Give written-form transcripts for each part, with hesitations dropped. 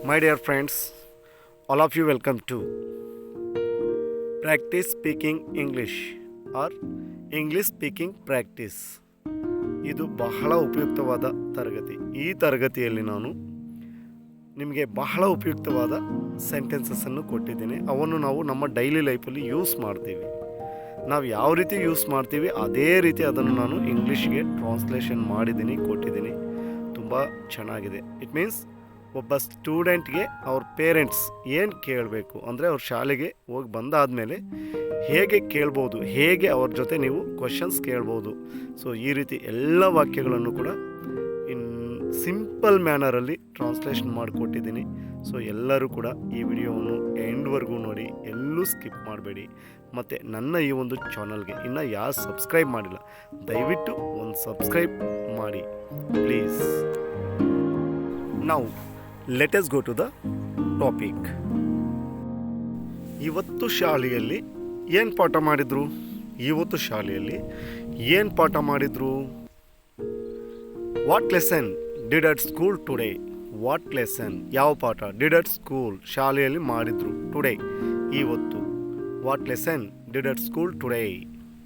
My dear friends, all of you welcome to Practice Speaking English or English Speaking Practice. ಇದು ಬಹಳ ಉಪಯುಕ್ತವಾದ ತರಗತಿ. ಈ ತರಗತಿಯಲ್ಲಿ ನಾನು ನಿಮಗೆ ಬಹಳ ಉಪಯುಕ್ತವಾದ ಸೆಂಟೆನ್ಸಸ್ಸನ್ನು ಕೊಟ್ಟಿದ್ದೀನಿ. ಅವನ್ನು ನಾವು ನಮ್ಮ ಡೈಲಿ ಲೈಫಲ್ಲಿ ಯೂಸ್ ಮಾಡ್ತೀವಿ. ನಾವು ಯಾವ ರೀತಿ ಯೂಸ್ ಮಾಡ್ತೀವಿ ಅದೇ ರೀತಿ ಅದನ್ನು ನಾನು ಇಂಗ್ಲೀಷ್ಗೆ ಟ್ರಾನ್ಸ್ಲೇಷನ್ ಮಾಡಿದ್ದೀನಿ, ಕೊಟ್ಟಿದ್ದೀನಿ. ತುಂಬ ಚೆನ್ನಾಗಿದೆ. ಇಟ್ ಮೀನ್ಸ್ ಒಬ್ಬ ಸ್ಟೂಡೆಂಟ್ಗೆ ಅವ್ರ ಪೇರೆಂಟ್ಸ್ ಏನು ಕೇಳಬೇಕು ಅಂದರೆ ಅವ್ರ ಶಾಲೆಗೆ ಹೋಗಿ ಬಂದಾದಮೇಲೆ ಹೇಗೆ ಕೇಳ್ಬೋದು, ಹೇಗೆ ಅವ್ರ ಜೊತೆ ನೀವು ಕ್ವಶನ್ಸ್ ಕೇಳ್ಬೋದು. ಸೊ ಈ ರೀತಿ ಎಲ್ಲ ವಾಕ್ಯಗಳನ್ನು ಕೂಡ ಇನ್ ಸಿಂಪಲ್ ಮ್ಯಾನರಲ್ಲಿ ಟ್ರಾನ್ಸ್ಲೇಷನ್ ಮಾಡಿಕೊಟ್ಟಿದ್ದೀನಿ. ಸೊ ಎಲ್ಲರೂ ಕೂಡ ಈ ವಿಡಿಯೋವನ್ನು ಎಂಡ್ವರೆಗೂ ನೋಡಿ, ಎಲ್ಲೂ ಸ್ಕಿಪ್ ಮಾಡಬೇಡಿ. ಮತ್ತು ನನ್ನ ಈ ಒಂದು ಚಾನಲ್ಗೆ ಇನ್ನೂ ಯಾರು ಸಬ್ಸ್ಕ್ರೈಬ್ ಮಾಡಿಲ್ಲ ದಯವಿಟ್ಟು ಒಂದು ಸಬ್ಸ್ಕ್ರೈಬ್ ಮಾಡಿ ಪ್ಲೀಸ್. ನಾವು let us go to the topic. ಇವತ್ತು ಶಾಲೆಯಲ್ಲಿ ಏನು ಪಾಠ ಮಾಡಿದರು? What lesson did at school today? What lesson ಯಾವ ಪಾಠ? ಡಿಡ್ ಅಟ್ ಸ್ಕೂಲ್ ಶಾಲೆಯಲ್ಲಿ ಮಾಡಿದರು. ಟುಡೇ ಇವತ್ತು. What lesson did at school today?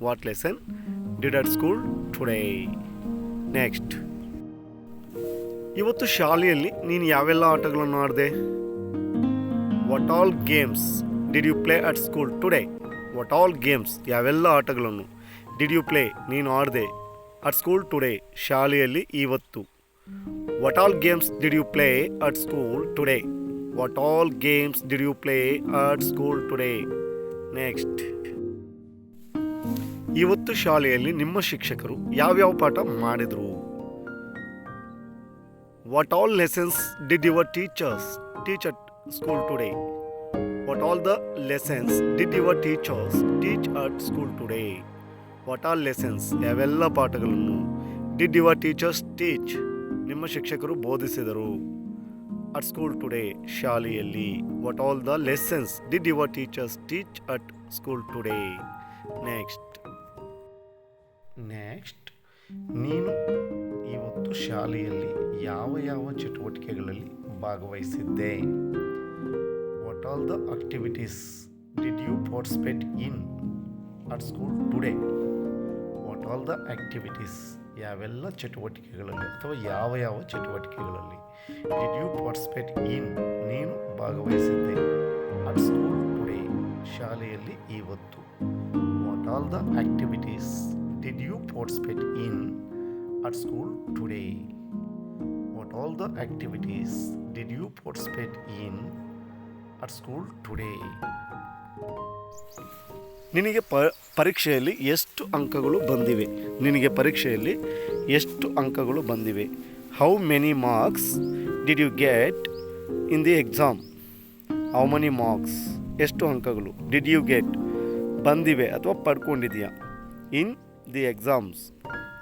What lesson did at school today? Next, ಇವತ್ತು ಶಾಲೆಯಲ್ಲಿ ನೀನು ಯಾವೆಲ್ಲ ಆಟಗಳನ್ನು ಆಡಿದೆ? What all games did you play at school today? What all games ಯಾವೆಲ್ಲ ಆಟಗಳನ್ನು ಡಿಡ್ ಯು ಪ್ಲೇ ನೀನು ಆಡಿದೆ ಅಟ್ ಸ್ಕೂಲ್ ಟುಡೇ ಶಾಲೆಯಲ್ಲಿ ಇವತ್ತು. What all games did you play at school today? What all games did you play at school today? Next, ಇವತ್ತು ಶಾಲೆಯಲ್ಲಿ ನಿಮ್ಮ ಶಿಕ್ಷಕರು ಯಾವ್ಯಾವ ಪಾಠ ಮಾಡಿದರು? What all lessons did your teachers teach at school today? What all the lessons did your teachers teach at school today? What all lessons ಯಾವೆಲ್ಲ ಪಾಠಗಳನ್ನು did your teachers teach ನಿಮ್ಮ ಶಿಕ್ಷಕರು ಬೋಧಿಸಿದರು at school today ಶಾಲೆಯಲ್ಲಿ? What all the lessons did your teachers teach at school today? Next, ನೀನು ಇವತ್ತು ಶಾಲೆಯಲ್ಲಿ ಯಾವ ಚಟುವಟಿಕೆಗಳಲ್ಲಿ ಭಾಗವಹಿಸಿದ್ದೆ? What all the activities did you participate in at school today? What all the activities ಯಾವೆಲ್ಲ ಚಟುವಟಿಕೆಗಳಲ್ಲಿ ಅಥವಾ ಯಾವ ಚಟುವಟಿಕೆಗಳಲ್ಲಿ ಡಿಡ್ ಯು ಪಾರ್ಟಿಸಿಪೇಟ್ ಇನ್ ನೀನು ಭಾಗವಹಿಸಿದ್ದೆ ಅಟ್ ಸ್ಕೂಲ್ ಟುಡೇ ಶಾಲೆಯಲ್ಲಿ ಇವತ್ತು? What all the activities did you participate in at school today? What all the activities did you participate in at school today? ನಿನಗೆ ಪರೀಕ್ಷೆಯಲ್ಲಿ ಎಷ್ಟು ಅಂಕಗಳು ಬಂದಿವೆ? How many marks did you get in the exam? How many marks ಎಷ್ಟು ಅಂಕಗಳು did you get ಬಂದಿವೆ ಅಥವಾ ಪಡ್ಕೊಂಡಿದೆಯಾ in the exams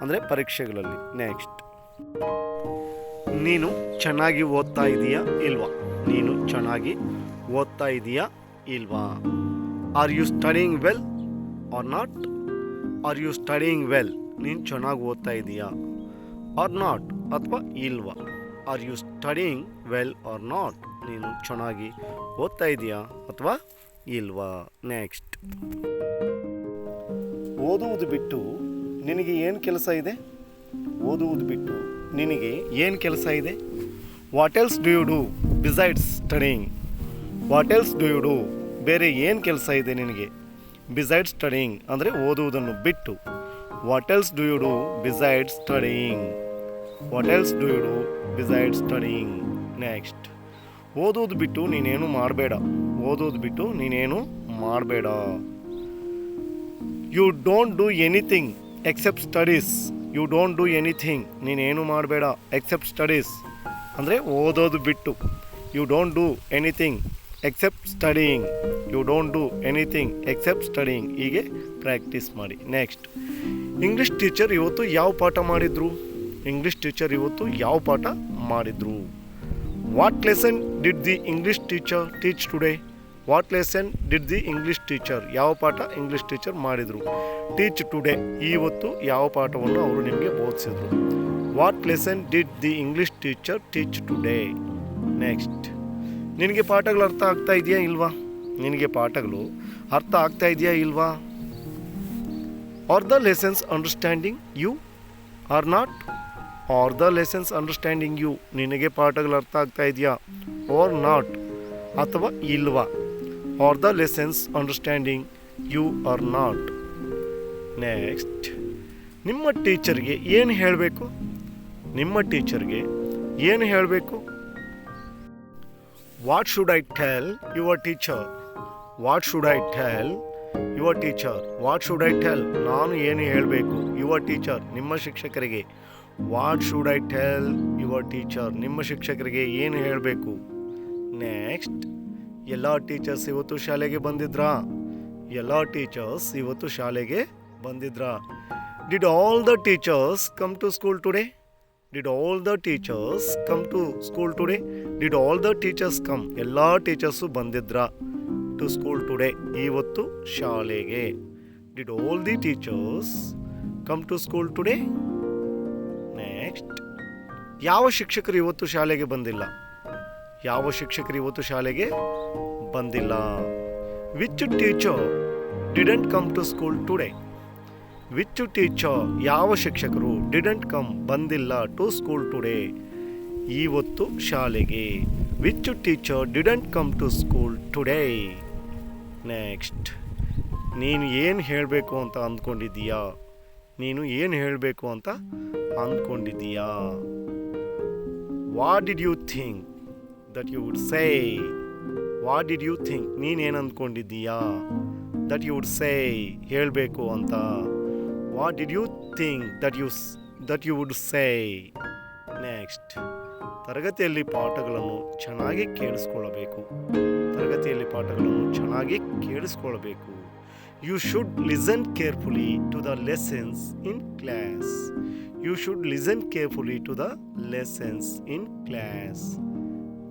ಅಂದರೆ ಪರೀಕ್ಷೆಗಳಲ್ಲಿ? ನೆಕ್ಸ್ಟ್, ನೀನು ಚೆನ್ನಾಗಿ ಓದ್ತಾ ಇದೆಯಾ ಇಲ್ವಾ? Are you studying well or not? Are you studying well ನೀನು ಚೆನ್ನಾಗಿ ಓದ್ತಾ ಇದೆಯಾ ಆರ್ ನಾಟ್ ಅಥವಾ ಇಲ್ವಾ? Are you studying well or not ನೀನು ಚೆನ್ನಾಗಿ ಓದ್ತಾ ಇದೆಯಾ ಅಥವಾ ಇಲ್ವಾ? ನೆಕ್ಸ್ಟ್, ಓದುವುದು ಬಿಟ್ಟು ನಿನಗೆ ಏನು ಕೆಲಸ ಇದೆ? What else do you do besides studying? What else do you do ಬೇರೆ ಏನು ಕೆಲಸ ಇದೆ ನಿನಗೆ? ಬಿಸೈಡ್ಸ್ ಸ್ಟಡಿಂಗ್ ಅಂದರೆ ಓದುವುದನ್ನು ಬಿಟ್ಟು. What else do you do besides studying? Next, ಓದುವುದು ಬಿಟ್ಟು ನೀನೇನು ಮಾಡಬೇಡ. You don't do anything except studies. ನೀನೇನು ಮಾಡಬೇಡ ಎಕ್ಸೆಪ್ಟ್ ಸ್ಟಡೀಸ್ ಅಂದರೆ ಓದೋದು ಬಿಟ್ಟು. You don't do anything except studying ಹೀಗೆ ಪ್ರಾಕ್ಟೀಸ್ ಮಾಡಿ. ನೆಕ್ಸ್ಟ್, ಇಂಗ್ಲೀಷ್ ಟೀಚರ್ ಇವತ್ತು ಯಾವ ಪಾಠ ಮಾಡಿದ್ರು? What lesson did the English teacher teach today? What lesson did the English teacher ಯಾವ ಪಾಠ ಇಂಗ್ಲೀಷ್ ಟೀಚರ್ ಮಾಡಿದರು? ಟೀಚ್ ಟುಡೇ ಇವತ್ತು ಯಾವ ಪಾಠವನ್ನು ಅವರು ನಿಮಗೆ ಬೋಧಿಸಿದರು? What lesson did the English teacher teach today? Next, ನಿನಗೆ ಪಾಠಗಳು ಅರ್ಥ ಆಗ್ತಾ ಇದೆಯಾ ಇಲ್ವಾ? ನಿನಗೆ ಪಾಠಗಳು ಅರ್ಥ ಆಗ್ತಾ ಇದೆಯಾ ಇಲ್ವಾ? Are the lessons understanding you or not? Are the lessons understanding you, ನಿನಗೆ ಪಾಠಗಳು ಅರ್ಥ ಆಗ್ತಾ ಇದೆಯಾ ಆರ್ ನಾಟ್, ಅಥವಾ ಇಲ್ವಾ? Are the lessons understanding you or not. Next, ನಿಮ್ಮ ಟೀಚರ್ಗೆ ಏನು ಹೇಳಬೇಕು? ನಿಮ್ಮ ಟೀಚರ್ಗೆ ಏನು ಹೇಳಬೇಕು? What should I tell your teacher? What should I tell your teacher? What should I tell, ನಾನು ಏನು ಹೇಳಬೇಕು? ಯುವರ್ ಟೀಚರ್, ನಿಮ್ಮ ಶಿಕ್ಷಕರಿಗೆ. What should I tell your teacher, ನಿಮ್ಮ ಶಿಕ್ಷಕರಿಗೆ ಏನು ಹೇಳಬೇಕು? ನೆಕ್ಸ್ಟ್, ಎಲ್ಲ ಟೀಚರ್ಸ್ ಇವತ್ತು ಶಾಲೆಗೆ ಬಂದಿದ್ರಾ? ಎಲ್ಲ ಟೀಚರ್ಸ್ ಇವತ್ತು ಶಾಲೆಗೆ ಬಂದಿದ್ರಾ? Did all the teachers come to school today? Did all the teachers come to school today? Did all the teachers come, ಎಲ್ಲ ಟೀಚರ್ಸು ಬಂದಿದ್ರಾ ಟು ಸ್ಕೂಲ್ ಟುಡೇ, ಇವತ್ತು ಶಾಲೆಗೆ? Did all the teachers come to school today? Next, ಯಾವ ಶಿಕ್ಷಕರು ಇವತ್ತು ಶಾಲೆಗೆ ಬಂದಿಲ್ಲ? ಯಾವ ಶಿಕ್ಷಕರು ಇವತ್ತು ಶಾಲೆಗೆ ಬಂದಿಲ್ಲ? Which teacher didn't come to school today? Which teacher, ಯಾವ ಶಿಕ್ಷಕರು ಡಿಡಂಟ್ ಕಮ್, ಬಂದಿಲ್ಲ, ಟು ಸ್ಕೂಲ್ ಟುಡೇ, ಇವತ್ತು ಶಾಲೆಗೆ? Which teacher didn't come to school today? Next, ನೀನು ಏನು ಹೇಳಬೇಕು ಅಂತ ಅಂದ್ಕೊಂಡಿದ್ದೀಯಾ? ನೀನು ಏನು ಹೇಳಬೇಕು ಅಂತ ಅಂದ್ಕೊಂಡಿದ್ದೀಯಾ? What did you think that you would say? What did you think, ನೀನೇನು ಅಂದ್ಕೊಂಡಿದ್ದೀಯಾ? ದಟ್ ಯು ವುಡ್ ಸೇ, ಹೇಳಬೇಕು ಅಂತ. What did you think that you would say? Next, ತರಗತಿಯಲ್ಲಿ ಪಾಠಗಳನ್ನು ಚೆನ್ನಾಗಿ ಕೇಳಿಸ್ಕೊಳ್ಳಬೇಕು. ತರಗತಿಯಲ್ಲಿ ಪಾಠಗಳನ್ನು ಚೆನ್ನಾಗಿ ಕೇಳಿಸ್ಕೊಳ್ಬೇಕು. You should listen carefully to the lessons in class. You should listen carefully to the lessons in class.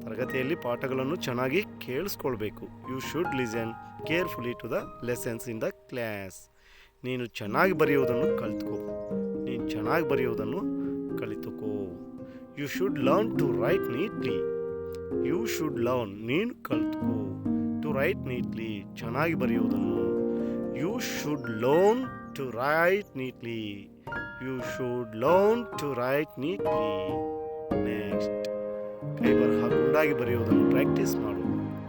ತರಗತಿಯಲ್ಲಿ ಪಾಠಗಳನ್ನು ಚೆನ್ನಾಗಿ ಕೇಳಿಸ್ಕೊಳ್ಬೇಕು. You should listen carefully to the lessons in the class. ನೀನು ಚೆನ್ನಾಗಿ ಬರೆಯುವುದನ್ನು ಕಲಿತುಕೋ. ನೀನು ಚೆನ್ನಾಗಿ ಬರೆಯುವುದನ್ನು ಕಲಿತುಕೋ. You should learn to write neatly. You should learn, ನೀನು ಕಲಿತುಕೋ. ಟು ರೈಟ್ ನೀಟ್ಲಿ, ಚೆನ್ನಾಗಿ ಬರೆಯುವುದನ್ನು. You should learn to write neatly. You should learn to write neatly. Next, ಕೈ ಬರಹ ಗುಂಡಾಗಿ ಬರೆಯುವುದನ್ನು ಪ್ರಾಕ್ಟೀಸ್ ಮಾಡು.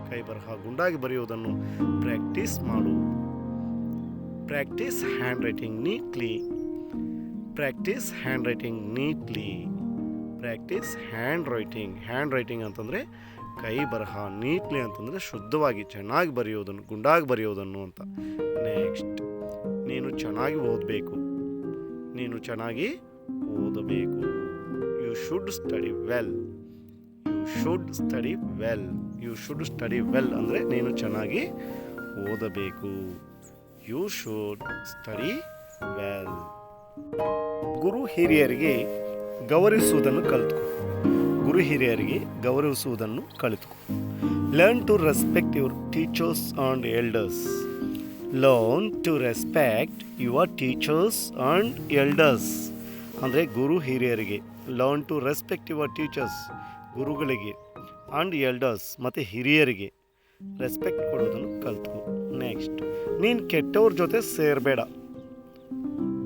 ಕೈ ಬರಹ ಗುಂಡಾಗಿ ಬರೆಯುವುದನ್ನು ಪ್ರಾಕ್ಟೀಸ್ ಮಾಡು. Practice hand writing neatly. Practice hand writing neatly. Practice hand writing. Hand writing ಅಂತಂದರೆ ಕೈ ಬರಹ, ನೀಟ್ಲಿ ಅಂತಂದರೆ ಶುದ್ಧವಾಗಿ ಚೆನ್ನಾಗಿ ಬರೆಯೋದನ್ನು, ಗುಂಡಾಗಿ ಬರೆಯೋದನ್ನು ಅಂತ. ನೆಕ್ಸ್ಟ್, ನೀನು ಚೆನ್ನಾಗಿ ಓದಬೇಕು. ನೀನು ಚೆನ್ನಾಗಿ ಓದಬೇಕು. You should study well. You should study well. You should study well ಅಂದರೆ ನೀನು ಚೆನ್ನಾಗಿ ಓದಬೇಕು. You should study well. ಗುರು ಹಿರಿಯರಿಗೆ ಗೌರವಿಸುವುದನ್ನು ಕಲಿತುಕೋ. ಗುರು ಹಿರಿಯರಿಗೆ ಗೌರವಿಸುವುದನ್ನು ಕಲಿತುಕೋ. Learn to respect your teachers and elders. Learn to respect your teachers and elders ಅಂದರೆ ಗುರು ಹಿರಿಯರಿಗೆ. Learn to respect your teachers, ಗುರುಗಳಿಗೆ, ಆ್ಯಂಡ್ ಎಲ್ಡರ್ಸ್ ಮತ್ತು ಹಿರಿಯರಿಗೆ ರೆಸ್ಪೆಕ್ಟ್ ಕೊಡೋದನ್ನು ಕಲಿತುಕೋ. ನೆಕ್ಸ್ಟ್, ನೀನು ಕೆಟ್ಟವ್ರ ಜೊತೆ ಸೇರಬೇಡ.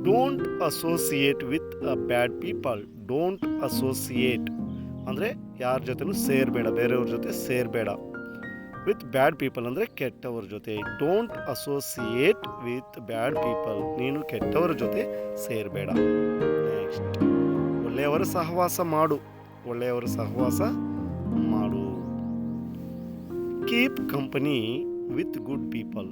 Don't associate with bad people. Don't associate ಅಂದರೆ ಯಾರ ಜೊತೆನೂ ಸೇರಬೇಡ, ಬೇರೆಯವ್ರ ಜೊತೆ ಸೇರಬೇಡ. ವಿತ್ ಬ್ಯಾಡ್ ಪೀಪಲ್ ಅಂದರೆ ಕೆಟ್ಟವ್ರ ಜೊತೆ. Don't associate with bad people, ನೀನು ಕೆಟ್ಟವರ ಜೊತೆ ಸೇರಬೇಡ. ನೆಕ್ಸ್ಟ್, ಒಳ್ಳೆಯವರ ಸಹವಾಸ ಮಾಡು. ಒಳ್ಳೆಯವರ ಸಹವಾಸ ಮಾಡು. Keep company with good people.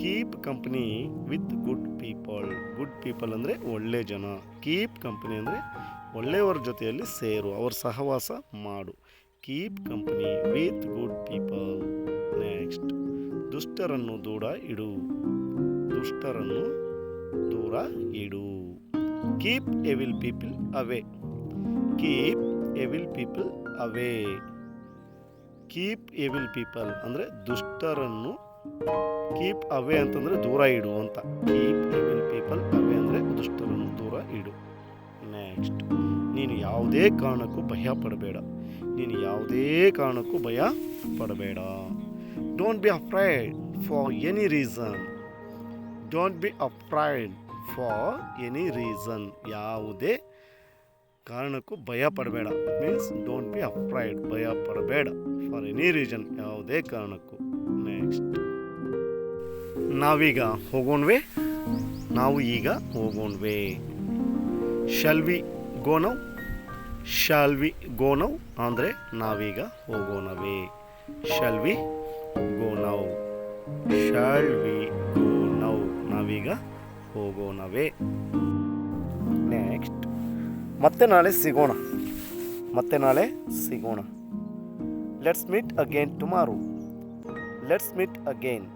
Keep company with good people. Good people ಅಂದರೆ ಒಳ್ಳೆ ಜನ. ಕೀಪ್ ಕಂಪನಿ ಅಂದರೆ ಒಳ್ಳೆಯವರ ಜೊತೆಯಲ್ಲಿ ಸೇರು, ಅವ್ರ ಸಹವಾಸ ಮಾಡು. Keep company with good people. Next, ದುಷ್ಟರನ್ನು ದೂರ ಇಡು. ದುಷ್ಟರನ್ನು ದೂರ ಇಡು. ಕೀಪ್ ಎವಿಲ್ ಪೀಪಲ್ ಅವೇ. ಕೀಪ್ ಎವಿಲ್ ಪೀಪಲ್ ಅವೇ. ಕೀಪ್ ಎವಿಲ್ ಪೀಪಲ್ ಅಂದರೆ ದುಷ್ಟರನ್ನು, ಕೀಪ್ ಅವೇ ಅಂತಂದರೆ ದೂರ ಇಡು ಅಂತ. ಕೀಪ್ ಎವಿಲ್ ಪೀಪಲ್ ಅವೇ ಅಂದರೆ ದುಷ್ಟರನ್ನು ದೂರ ಇಡು. ನೆಕ್ಸ್ಟ್, ನೀನು ಯಾವುದೇ ಕಾರಣಕ್ಕೂ ಭಯ ಪಡಬೇಡ. ನೀನು ಯಾವುದೇ ಕಾರಣಕ್ಕೂ ಭಯ ಪಡಬೇಡ. Don't be afraid for any reason. Don't be afraid for any reason. ಯಾವುದೇ ಕಾರಣಕ್ಕೂ ಭಯ ಪಡಬೇಡ. ಮೀನ್ಸ್ ಡೋಂಟ್ ಬಿ ಅಫ್ರೈಡ್, ಭಯ ಪಡಬೇಡ ಫಾರ್ ಎನಿ ರೀಸನ್, ಯಾವುದೇ ಕಾರಣಕ್ಕೂ. ನೆಕ್ಸ್ಟ್, ನಾವೀಗ ಹೋಗೋಣವೇ. ನಾವು ಈಗ ಹೋಗೋಣವೇ. Shall we go now? Shall we go now ಅಂದರೆ ನಾವೀಗ ಹೋಗೋಣವೇ. Shall we go now? Shall we go now? ನಾವೀಗ ಹೋಗೋಣವೇ. ನೆಕ್ಸ್ಟ್, ಮತ್ತೆ ನಾಳೆ ಸಿಗೋಣ. ಮತ್ತೆ ನಾಳೆ ಸಿಗೋಣ. Let's meet again tomorrow. Let's meet again,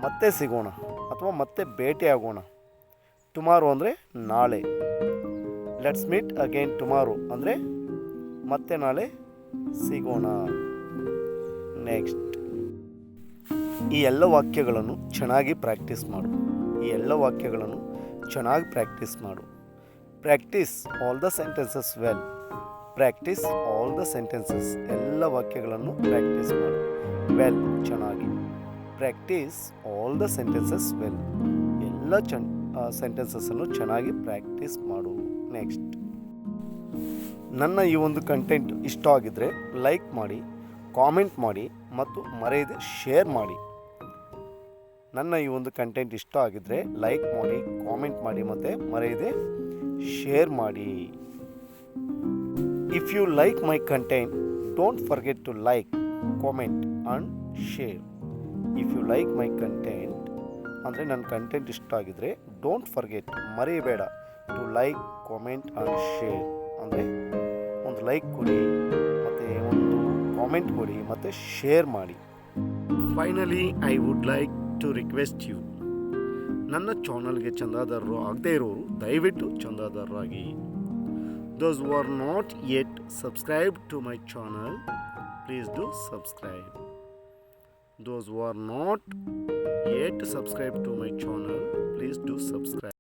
ಮತ್ತೆ ಸಿಗೋಣ ಅಥವಾ ಮತ್ತೆ ಭೇಟಿಯಾಗೋಣ. ಟುಮಾರೋ ಅಂದರೆ ನಾಳೆ. ಲೆಟ್ಸ್ ಮೀಟ್ ಅಗೇನ್ ಟುಮಾರೋ ಅಂದರೆ ಮತ್ತೆ ನಾಳೆ ಸಿಗೋಣ. ನೆಕ್ಸ್ಟ್, ಈ ಎಲ್ಲ ವಾಕ್ಯಗಳನ್ನು ಚೆನ್ನಾಗಿ ಪ್ರಾಕ್ಟೀಸ್ ಮಾಡು. ಈ ಎಲ್ಲ ವಾಕ್ಯಗಳನ್ನು ಚೆನ್ನಾಗಿ ಪ್ರಾಕ್ಟೀಸ್ ಮಾಡು. Practice all the sentences well. Practice all the sentences, ಎಲ್ಲ ವಾಕ್ಯಗಳನ್ನು ಪ್ರಾಕ್ಟೀಸ್ ಮಾಡು. ವೆಲ್, ಚೆನ್ನಾಗಿ. Practice all the sentences well. ಎಲ್ಲ ಸೆಂಟೆನ್ಸಸ್ಸನ್ನು ಚೆನ್ನಾಗಿ ಪ್ರಾಕ್ಟೀಸ್ ಮಾಡು. ನೆಕ್ಸ್ಟ್, ನನ್ನ ಈ ಒಂದು ಕಂಟೆಂಟ್ ಇಷ್ಟ ಆಗಿದ್ದರೆ ಲೈಕ್ ಮಾಡಿ, ಕಾಮೆಂಟ್ ಮಾಡಿ ಮತ್ತು ಮರೆಯದೆ ಶೇರ್ ಮಾಡಿ. ನನ್ನ ಈ ಒಂದು ಕಂಟೆಂಟ್ ಇಷ್ಟ ಆಗಿದ್ದರೆ ಲೈಕ್ ಮಾಡಿ, ಕಾಮೆಂಟ್ ಮಾಡಿ ಮತ್ತು ಮರೆಯದೆ ಶೇರ್ ಮಾಡಿ. If you like my content, don't forget to like, comment and share. If you like my content ಅಂದರೆ ನನ್ನ ಕಂಟೆಂಟ್ ಇಷ್ಟ ಆಗಿದ್ದರೆ ಡೋಂಟ್ ಫರ್ಗೆಟ್, ಮರೆಯಬೇಡ, to like, comment and share ಅಂದರೆ ಒಂದು ಲೈಕ್ ಕೊಡಿ ಮತ್ತು ಒಂದು ಕಾಮೆಂಟ್ ಕೊಡಿ ಮತ್ತು ಶೇರ್ ಮಾಡಿ. Finally I would like to request you, ನನ್ನ ಚಾನಲ್ಗೆ ಚಂದಾದಾರರು ಆಗದೇ ಇರೋರು ದಯವಿಟ್ಟು ಚಂದಾದಾರರಾಗಿ. Those who are not yet subscribe to my channel, please do subscribe. Those who are not yet subscribed to my channel, please do subscribe.